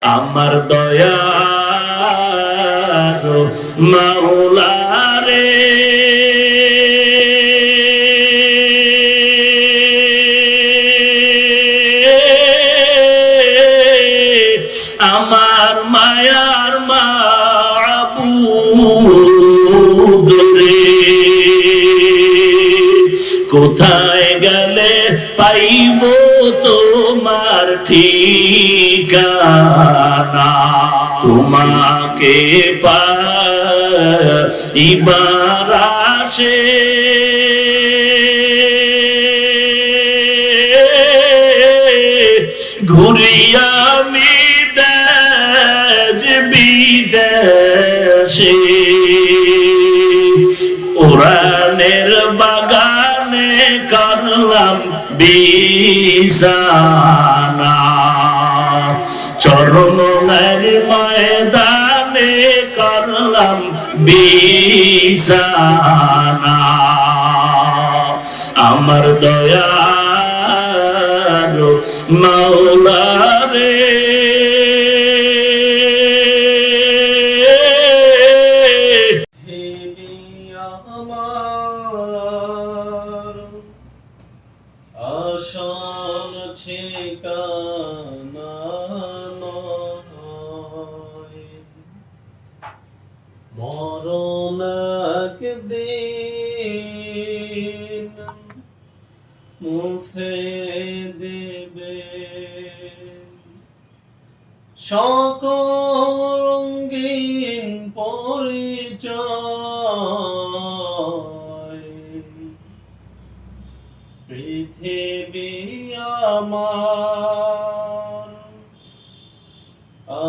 আমার দয়ার মাওলা রে আমার মায়ার মাবুদ রে কোথায় গেলে পাইব তোমার ঠিকানা তোমাকে পাইবার আসে ঘুরি আমি দেশ বিদেশে কোরআনের বাগানে করলাম বিছানা চরমের ময়দানে করলাম বিছানা আমার দয়ার মাওলা রে আসল ঠিকানা নয়, মরণ একদিন মুছে দেবে সকল রঙিন পরিচয়। পৃথিবী আমার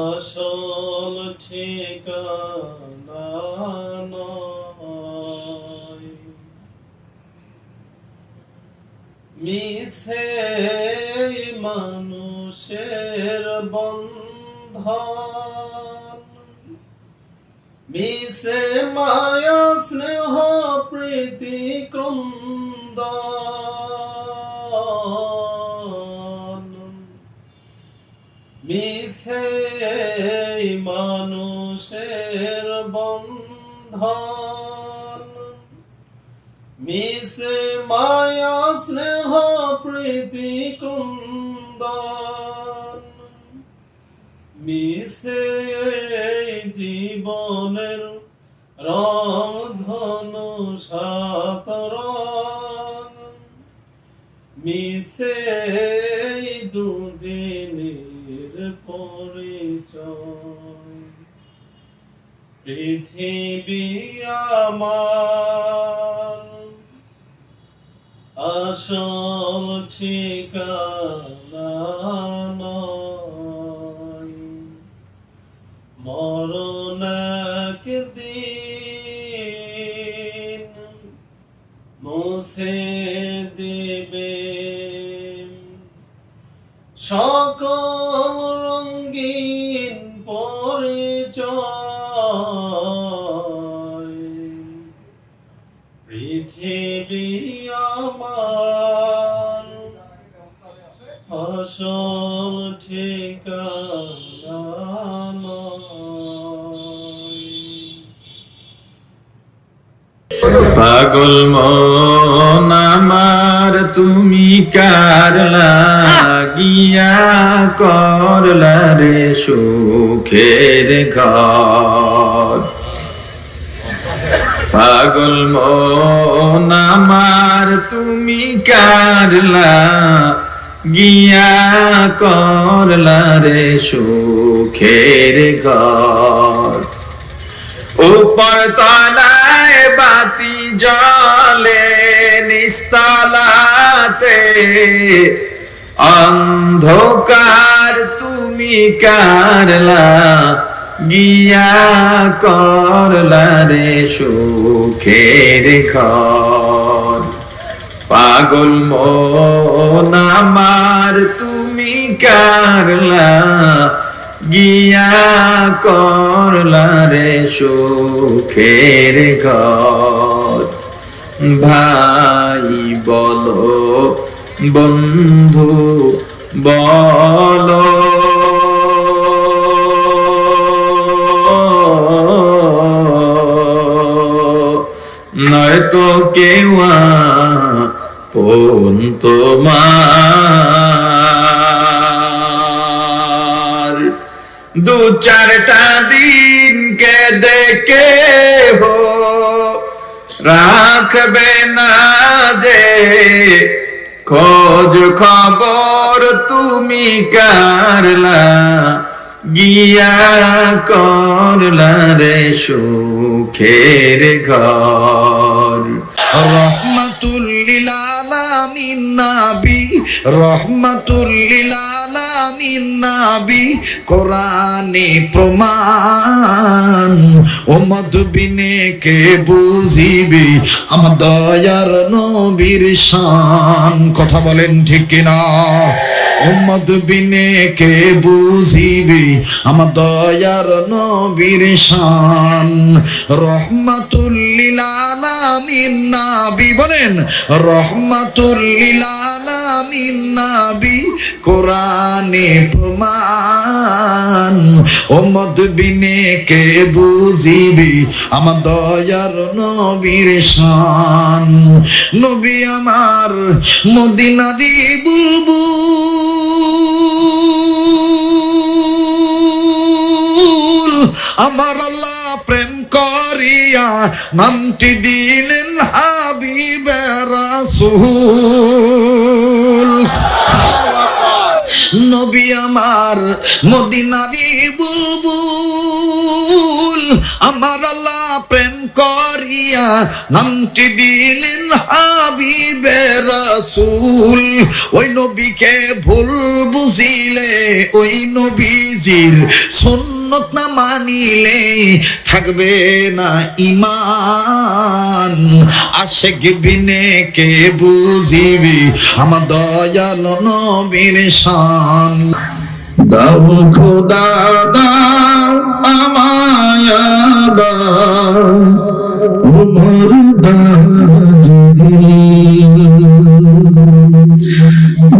আসল ঠিকানা নয়, মিছে মানুষের বন্ধন, মিছে মায়া স্নেহ প্রীতি ক্রন্দন, মিছে মানুষের বন্ধন, মিছে মায়া স্নেহ প্রীতি ক্রন্দন, মিছে জীবনের রং ধনু সাত রং, মিছে দুদিনের পরিচয়। পৃথিবী আমার আসল ঠিকানা নয়, মরণ একদিন মুছে দেবে সকল রঙিন পরিচয়। পৃথিবী আমার আসল ঠিকানা নয়। পাগল মন আমার তুমি কার লাগিয়া করলা রে সুখের ঘর। পাগল মন আমার তুমি কার লাগিয়া করলা রে সুখের ঘর। উপর তলায় বাতি জ্বলে নিস্তলাতে অন্ধকার তুমি কারলা গিয়া করলা রে সুখের ঘর। পাগল মন আমার তুমি কারলা গিয়া করলা রে সুখের ঘর। ভাই বলো বন্ধু বলো নয়তো কেউ আপন তোমার। দু চারটা দিন দেখে হো রাখবে না যে খোঁজ খবর তুমি কারলা গিয়া করলা রে সুখের ঘর। রহমাতুল লিল আলামিন নবী, রহমাতুল লিল আলামিন নবী, কোরআনে প্রমাণ। উম্মত বিনে কে বুঝিবে আমার দয়ার নবীর শান। কথা বলেন ঠিক কিনা? উম্মত বিনে কে বুঝিবে আমার দয়ার নবীর শান। রহমাতুল লিল আলামিন নবী, বলেন রহমাতুল লিল আলামিন নবী, কোরআনে প্রমাণ। উম্মত বিনে কে বুঝিবে আমার দয়ার নবীর শান। নবী আমার মদিনারি বুলবুল, আমার আল্লাহ প্রেম করিয়া নামটি দিলেন হাবিবে রাসূল। নবী আমার মদিনারি বুলবুল, আমার আল্লাহ প্রেম করিয়া নামটি দিলেন হাবিবে রাসূল। ওই নবীকে ভুল বুঝিলে, ওই নবীজির সুন্নত না মানিলে থাকবে না ঈমান। আশিক বিনে কে বুঝিবি আমার দয়াল নবীর শান। দাও খোদা দাও আমায় আবার উমর দারাজ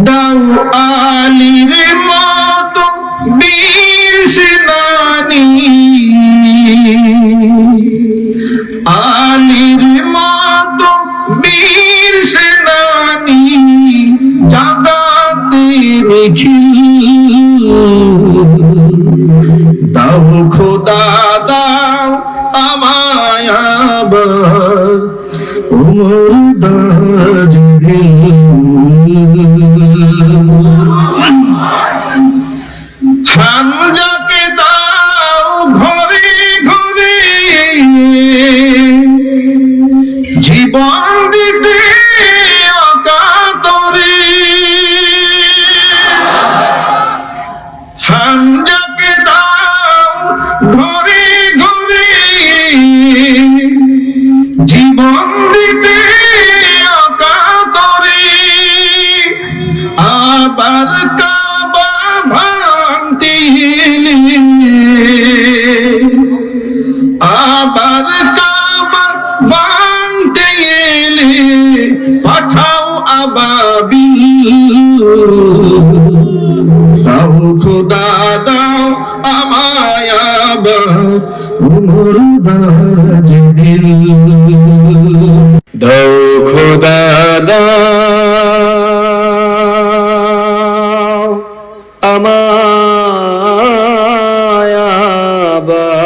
দাও আলীর মতো বীর সেনানী, আলীর মতো বীর সেনানী জাগাতে দেখি। দাও খোদা দাও আমায় আবার উমর দারাজ হামজাকে দাও ঘরে ঘরে জীবন দিতে অকাতরে। হামজাকে দাও ঘরে ঘরে জীবন দিতে অকাতরে। আবার কাবা ভাঙতে এলে, আবার কাবা ভাঙতে এলে পাঠাও আবাবিল। দাও খোদা দাও আমায় আবার উমর দারাজ দিল। দাও খোদা দাও আমায় আবার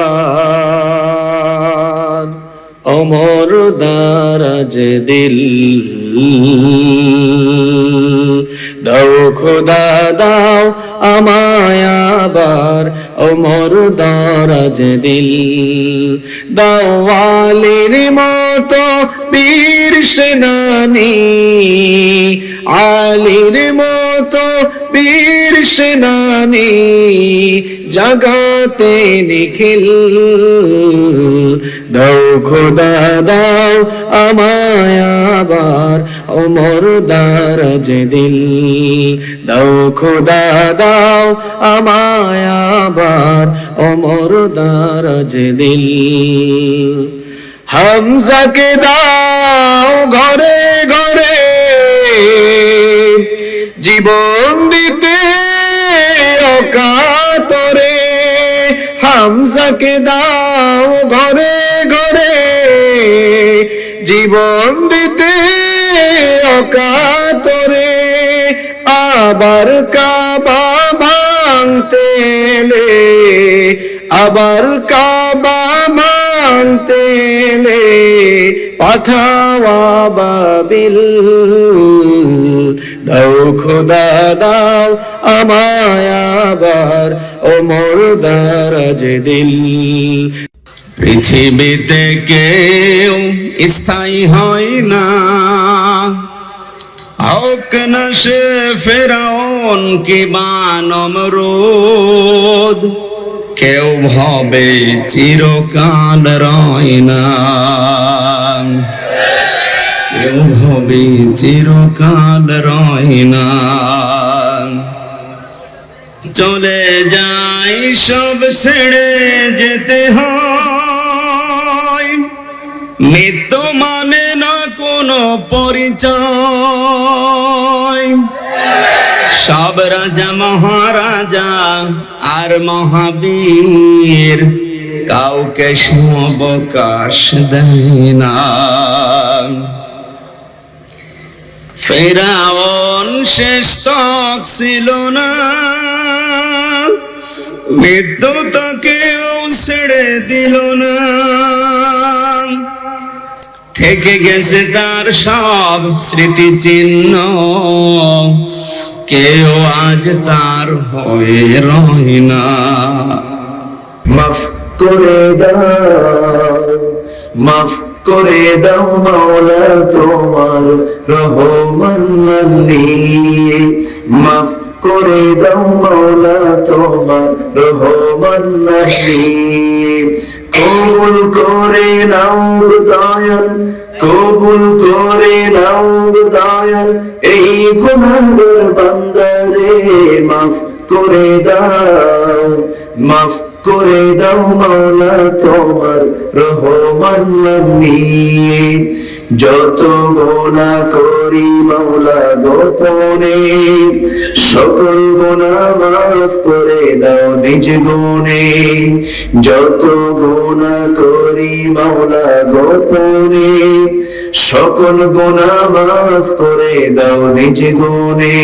উমর দারাজ দিল। দাও খোদা দাও আমায় আবার উমর দারাজ দিল। দাও আলীর মতো বীর সেনানী, আলীর মতো বীর সেনানী জাগাতে নিখিল। দাও খোদা দাও আমায় আবার উমর দারাজ দিল। দাও খোদা দাও আমায় আবার উমর দারাজ দিল। হামজাকে দাও ঘরে ঘরে জীবন দিতে অকাতরে। হামজাকে দাও ঘরে ঘরে জীবন দিতে অকাতরে, আবার কাবা ভাঙতে এলে, আবার কাবা ভাঙতে এলে পাঠাওয়া বাবিল। দাও খোদা দাও আমায় আবার ওমর দারাজ দিল। পৃথিবীতে কেউ স্থায়ী হয় না, হোক না সে ফেরাউন কিংবা নমরুদ, কেউ হবে চিরকাল রয় না, কেউ হবে চিরকাল রয় না। চলে যাই সব ছেড়ে যেতে হয়, মৃত্যু মানে না কোনো পরিচয়। সব রাজা মহারাজা আর মহাবীর কাউকে অবকাশ দেয় না। ফেরাউন শেষ তক ছিল না, মৃত্যু তাকেও ছেড়ে দিল না। থেকে গেছে তার সব স্মৃতিচিহ্ন, কেউ আজ তার হয়ে রয় না। মাফ করে দাও, মাফ করে দাও মাওলা তোমার রহমান নিয়ে, মাফ করে দাও মাওলা তোমার রহমান নিয়ে। কবুল করে নাও দয়াল, কবুল করে নাও দয়াল এই গুনাহগার বান্দারে। মাফ করে দাও, মাফ করে দাও মাওলা তোমার রহমান নিয়ে। যত গুনাহ করি মাওলা গোপনে, সকল গুনাহ মাফ করে দাও নিজ গুণে। যত গুনাহ করি মাওলা গোপনে, সকল গুনাহ মাফ করে দাও নিজ গুণে।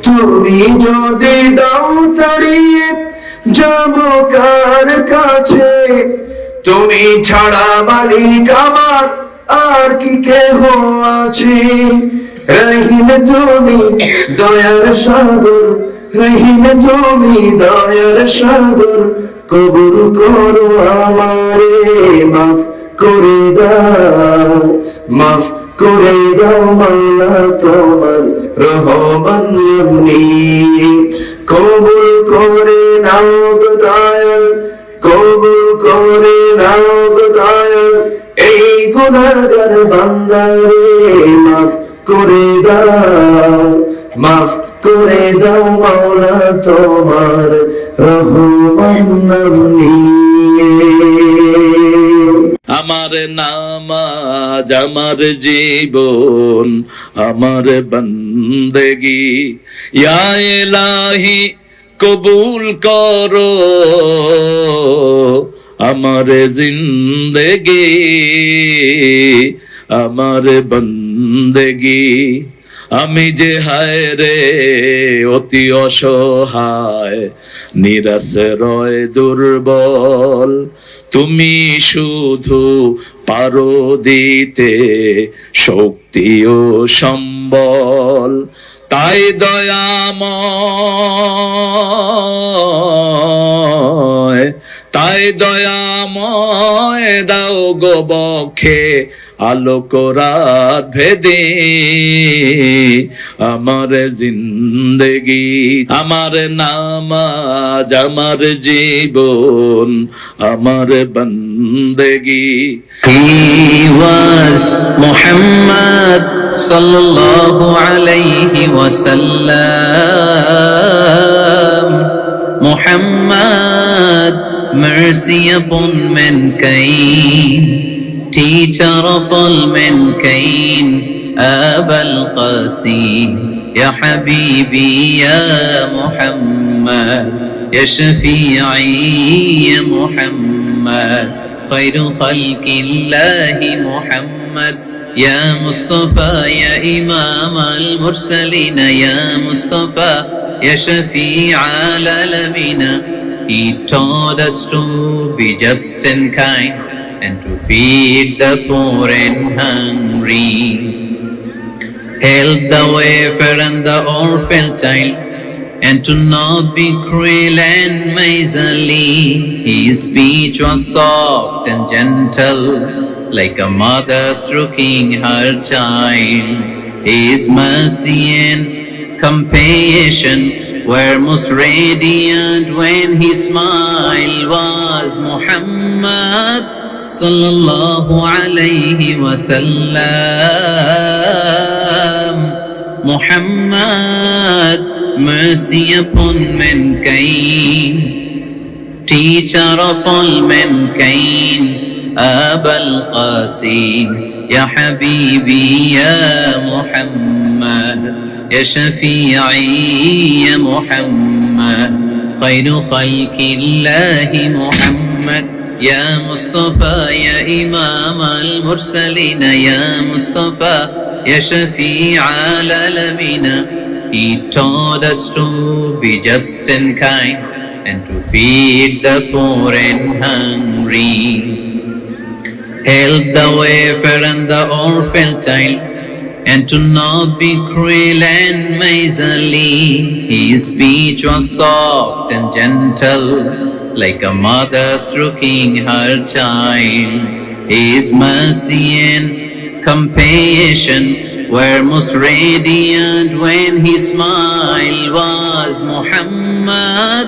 তুমি যদি দাও তাড়িয়ে যাবো কার কাছে, তুমি ছাড়া মালিক আমার আর কি কেহ আছে। রহিম তুমি দয়ার সাগর, রহিম তুমি দয়ার সাগর, কবুল করো আমারে। মাফ করে দাও, মাফ করে দাও মাওলা তোমার রহমান নিয়ে। কবুল করে নাও দয়াল, কবুল করে নাও দয়াল এই গুনাহগার বান্দারে। মাফ করে দাও, মাফ করে দাও মাওলা তোমার রহমান নিয়ে। আমার নামাজ, আমার জীবন, আমার বন্দেগি, ইয়া ইলাহি কবুল করো আমার জিন্দেগি, আমার বন্দেগি। আমি যে হায় রে অতি অসহায়, নিরাশ্রয় দুর্বল, তুমি শুধু পারো দিতে শক্তি ও সম্বল। তাই দয়াময়, তাই দয়াময় দাও গো বক্ষে আলোক রাত ভেদে আমার জিন্দেগি। আমার নামাজ, আমার জীবন, আমার বন্দেগি। He was Muhammad sallallahu alayhi wa sallam. Muhammad, mercy upon mankind, teacher of all mankind, Abul Qasim, ya Habibi, ya Muhammad, ya Shafi'i, ya Muhammad, خير خلق الله محمد يا مصطفى يا إمام المرسلين يا مصطفى يا شفيع العالمين. He taught us to be just and kind and to feed the poor and hungry, help the wafer and the orphan child, and to not be cruel and miserly. His speech was soft and gentle, like a mother stroking her child. His mercy and compassion were most radiant when his smile was Muhammad sallallahu alayhi wasallam. Muhammad, mercy upon mankind, teacher of all mankind, Abul Qasim, Ya Habibi, Ya Muhammad, Ya Shafi'i, Ya Muhammad, Khairu Khalqillahi Muhammad, Ya Mustafa, Ya Imam al-Mursalin, Ya Mustafa, Ya Shafi'i al-Alamin. He taught us to be just and kind and to feed the poor and hungry, help the wafer and the orphan child, and to not be cruel and miserly. His speech was soft and gentle, like a mother stroking her child. His mercy and compassion were most radiant when his smile was Muhammad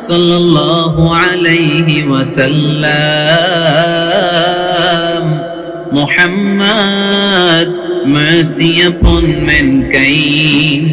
sallallahu alayhi wasallam. Muhammad, mercy upon mankind,